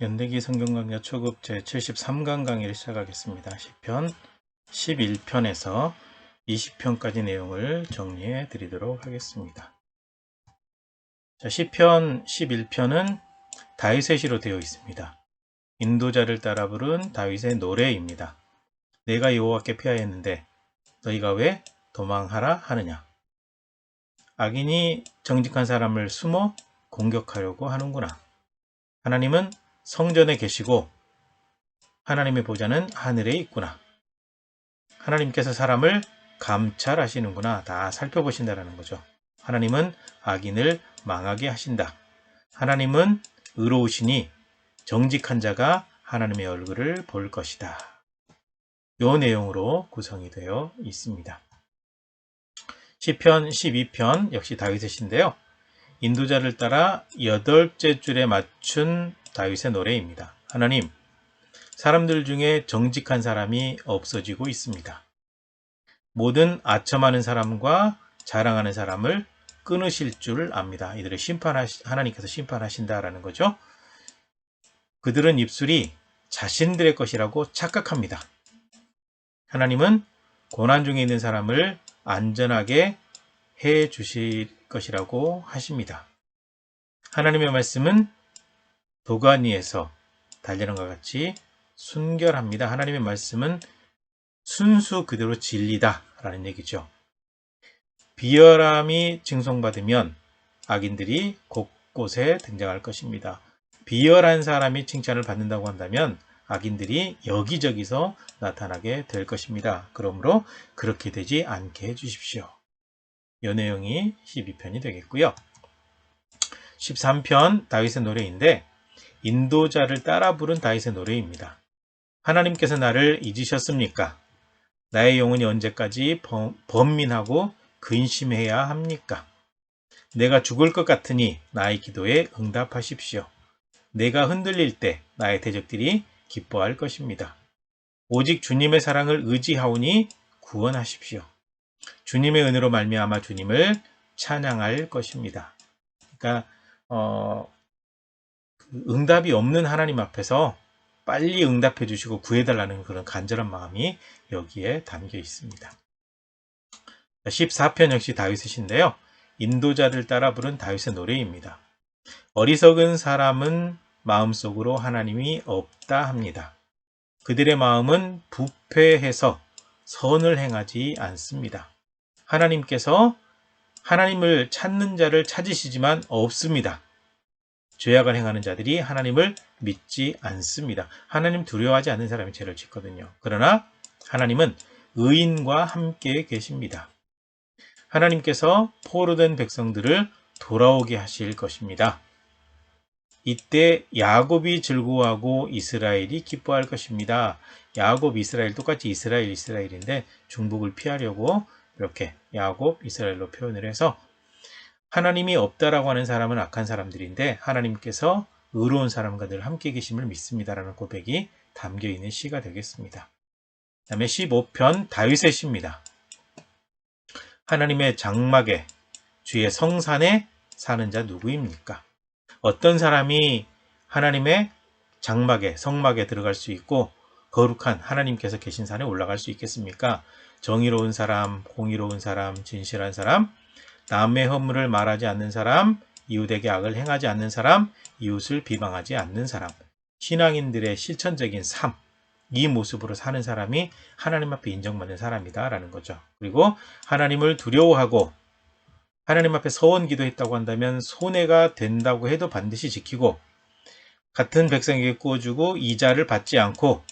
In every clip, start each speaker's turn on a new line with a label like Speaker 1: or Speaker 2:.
Speaker 1: 연대기 성경강좌 초급 제73강 강의를 시작하겠습니다. 시편 11편에서 20편까지 내용을 정리해 드리도록 하겠습니다. 자, 시편 11편은 다윗의 시로 되어 있습니다. 인도자를 따라 부른 다윗의 노래입니다. 내가 여호와께 피하였는데 너희가 왜 도망하라 하느냐. 악인이 정직한 사람을 숨어 공격하려고 하는구나. 하나님은 성전에 계시고 하나님의 보좌는 하늘에 있구나. 하나님께서 사람을 감찰하시는구나. 다 살펴보신다라는 거죠. 하나님은 악인을 망하게 하신다. 하나님은 의로우시니 정직한 자가 하나님의 얼굴을 볼 것이다. 이 내용으로 구성이 되어 있습니다. 시편 12편 역시 다윗의 시인데요. 인도자를 따라 8째 줄에 맞춘 다윗의 노래입니다. 하나님, 사람들 중에 정직한 사람이 없어지고 있습니다. 모든 아첨하는 사람과 자랑하는 사람을 끊으실 줄 압니다. 이들을 하나님께서 심판하신다라는 거죠. 그들은 입술이 자신들의 것이라고 착각합니다. 하나님은 고난 중에 있는 사람을 안전하게 해 주실 것이라고 하십니다. 하나님의 말씀은 도가니에서 달리는 것 같이 순결합니다. 하나님의 말씀은 순수 그대로 진리다 라는 얘기죠. 비열함이 칭송받으면 악인들이 곳곳에 등장할 것입니다. 비열한 사람이 칭찬을 받는다고 한다면 악인들이 여기저기서 나타나게 될 것입니다. 그러므로 그렇게 되지 않게 해주십시오. 이 내용이 12편이 되겠고요. 13편 다윗의 노래인데 인도자를 따라 부른 다윗의 노래입니다. 하나님께서 나를 잊으셨습니까? 나의 영혼이 언제까지 번민하고 근심해야 합니까? 내가 죽을 것 같으니 나의 기도에 응답하십시오. 내가 흔들릴 때 나의 대적들이 기뻐할 것입니다. 오직 주님의 사랑을 의지하오니 구원하십시오. 주님의 은혜로 말미암아 주님을 찬양할 것입니다. 그러니까 응답이 없는 하나님 앞에서 빨리 응답해 주시고 구해달라는 그런 간절한 마음이 여기에 담겨 있습니다. 14편 역시 다윗의 시인데요. 인도자를 따라 부른 다윗의 노래입니다. 어리석은 사람은 마음속으로 하나님이 없다 합니다. 그들의 마음은 부패해서 선을 행하지 않습니다. 하나님께서 하나님을 찾는 자를 찾으시지만 없습니다. 죄악을 행하는 자들이 하나님을 믿지 않습니다. 하나님 두려워하지 않는 사람이 죄를 짓거든요. 그러나 하나님은 의인과 함께 계십니다. 하나님께서 포로된 백성들을 돌아오게 하실 것입니다. 이때 야곱이 즐거워하고 이스라엘이 기뻐할 것입니다. 야곱, 이스라엘 똑같이 이스라엘인데 중복을 피하려고 이렇게 야곱, 이스라엘로 표현을 해서 하나님이 없다라고 하는 사람은 악한 사람들인데 하나님께서 의로운 사람과 늘 함께 계심을 믿습니다라는 고백이 담겨 있는 시가 되겠습니다. 그 다음에 15편 다윗의 시입니다. 하나님의 장막에 주의 성산에 사는 자 누구입니까? 어떤 사람이 하나님의 장막에 성막에 들어갈 수 있고 거룩한 하나님께서 계신 산에 올라갈 수 있겠습니까? 정의로운 사람, 공의로운 사람, 진실한 사람, 남의 허물을 말하지 않는 사람, 이웃에게 악을 행하지 않는 사람, 이웃을 비방하지 않는 사람, 신앙인들의 실천적인 삶, 이 모습으로 사는 사람이 하나님 앞에 인정받는 사람이다 라는 거죠. 그리고 하나님을 두려워하고 하나님 앞에 서원 기도했다고 한다면 손해가 된다고 해도 반드시 지키고 같은 백성에게 구워주고 이자를 받지 않고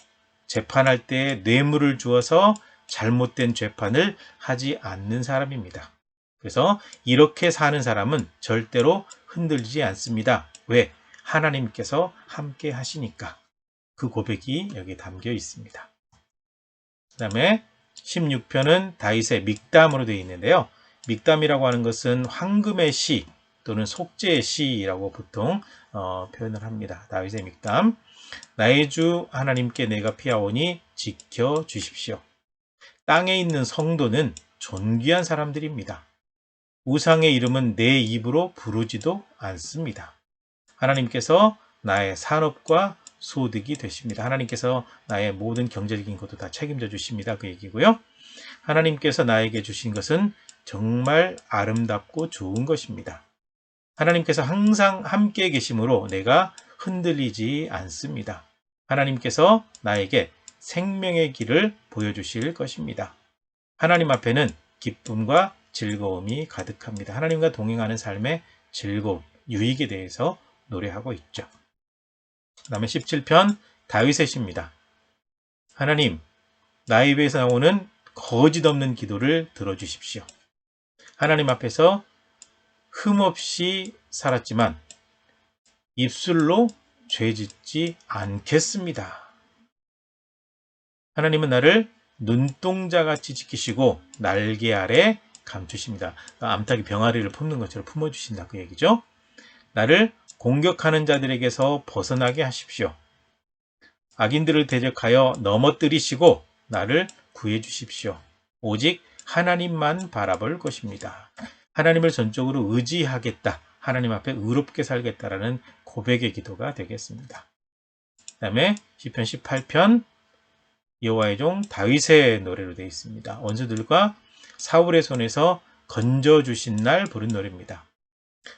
Speaker 1: 재판할 때 뇌물을 주어서 잘못된 재판을 하지 않는 사람입니다. 그래서 이렇게 사는 사람은 절대로 흔들리지 않습니다. 왜? 하나님께서 함께 하시니까. 그 고백이 여기 담겨 있습니다. 그 다음에 16편은 다윗의 믹담으로 되어 있는데요. 믹담이라고 하는 것은 황금의 시 또는 속죄의 시라고 보통 표현을 합니다. 다윗의 믹담. 나의 주 하나님께 내가 피하오니 지켜주십시오. 땅에 있는 성도는 존귀한 사람들입니다. 우상의 이름은 내 입으로 부르지도 않습니다. 하나님께서 나의 산업과 소득이 되십니다. 하나님께서 나의 모든 경제적인 것도 다 책임져 주십니다. 그 얘기고요. 하나님께서 나에게 주신 것은 정말 아름답고 좋은 것입니다. 하나님께서 항상 함께 계심으로 내가 흔들리지 않습니다. 하나님께서 나에게 생명의 길을 보여주실 것입니다. 하나님 앞에는 기쁨과 즐거움이 가득합니다. 하나님과 동행하는 삶의 즐거움, 유익에 대해서 노래하고 있죠. 그 다음에 17편 다윗의 시입니다. 하나님, 나의 입에서 나오는 거짓 없는 기도를 들어주십시오. 하나님 앞에서 흠없이 살았지만 입술로 죄짓지 않겠습니다. 하나님은 나를 눈동자같이 지키시고 날개 아래 감추십니다. 암탉이 병아리를 품는 것처럼 품어주신다 그 얘기죠. 나를 공격하는 자들에게서 벗어나게 하십시오. 악인들을 대적하여 넘어뜨리시고 나를 구해 주십시오. 오직 하나님만 바라볼 것입니다. 하나님을 전적으로 의지하겠다. 하나님 앞에 의롭게 살겠다라는 고백의 기도가 되겠습니다. 그 다음에 시편 18편 여호와의 종 다윗의 노래로 되어 있습니다. 원수들과 사울의 손에서 건져주신 날 부른 노래입니다.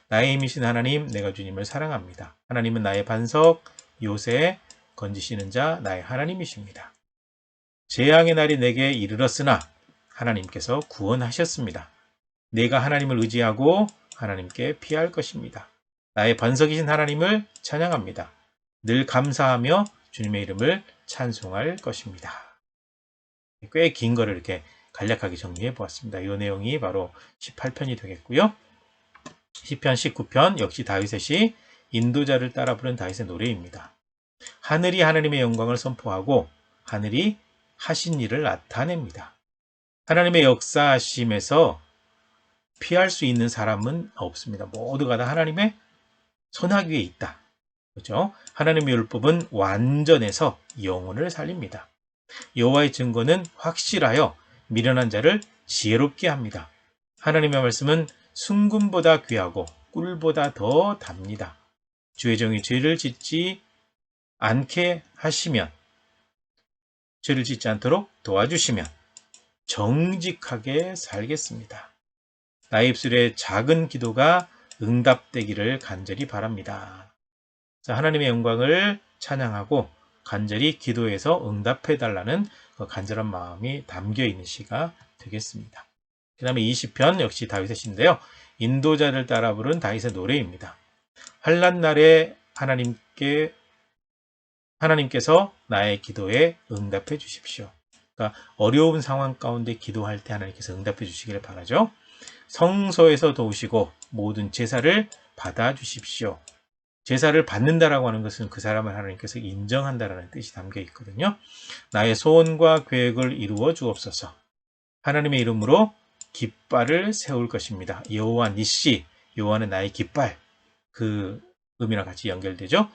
Speaker 1: 나의 힘이신 하나님, 내가 주님을 사랑합니다. 하나님은 나의 반석, 요새 건지시는 자, 나의 하나님이십니다. 재앙의 날이 내게 이르렀으나 하나님께서 구원하셨습니다. 내가 하나님을 의지하고 하나님께 피할 것입니다. 나의 반석이신 하나님을 찬양합니다. 늘 감사하며 주님의 이름을 찬송할 것입니다. 꽤 긴 거를 이렇게 간략하게 정리해 보았습니다. 이 내용이 바로 18편이 되겠고요. 시편 19편 역시 다윗의 시, 인도자를 따라 부른 다윗의 노래입니다. 하늘이 하나님의 영광을 선포하고 하늘이 하신 일을 나타냅니다. 하나님의 역사하심에서 피할 수 있는 사람은 없습니다. 모두가 다 하나님의 손아귀 위에 있다. 그렇죠? 하나님의 율법은 완전해서 영혼을 살립니다. 여호와의 증거는 확실하여 미련한 자를 지혜롭게 합니다. 하나님의 말씀은 순금보다 귀하고 꿀보다 더 답니다. 주의 종이 죄를 짓지 않게 하시면, 죄를 짓지 않도록 도와주시면 정직하게 살겠습니다. 나의 입술의 작은 기도가 응답되기를 간절히 바랍니다. 자, 하나님의 영광을 찬양하고 간절히 기도해서 응답해달라는 그 간절한 마음이 담겨있는 시가 되겠습니다. 그 다음에 20편 역시 다윗의 시인데요. 인도자를 따라 부른 다윗의 노래입니다. 환난 날에 하나님께서 나의 기도에 응답해 주십시오. 그러니까 어려운 상황 가운데 기도할 때 하나님께서 응답해 주시기를 바라죠. 성소에서 도우시고 모든 제사를 받아 주십시오. 제사를 받는다라고 하는 것은 그 사람을 하나님께서 인정한다라는 뜻이 담겨 있거든요. 나의 소원과 계획을 이루어 주옵소서. 하나님의 이름으로 깃발을 세울 것입니다. 여호와 니시, 여호와는 나의 깃발, 그 의미랑 같이 연결되죠.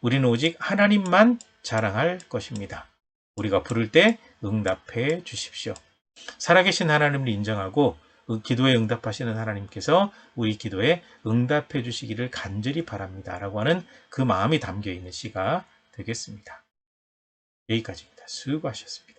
Speaker 1: 우리는 오직 하나님만 자랑할 것입니다. 우리가 부를 때 응답해 주십시오. 살아계신 하나님을 인정하고 기도에 응답하시는 하나님께서 우리 기도에 응답해 주시기를 간절히 바랍니다. 라고 하는 그 마음이 담겨 있는 시가 되겠습니다. 여기까지입니다. 수고하셨습니다.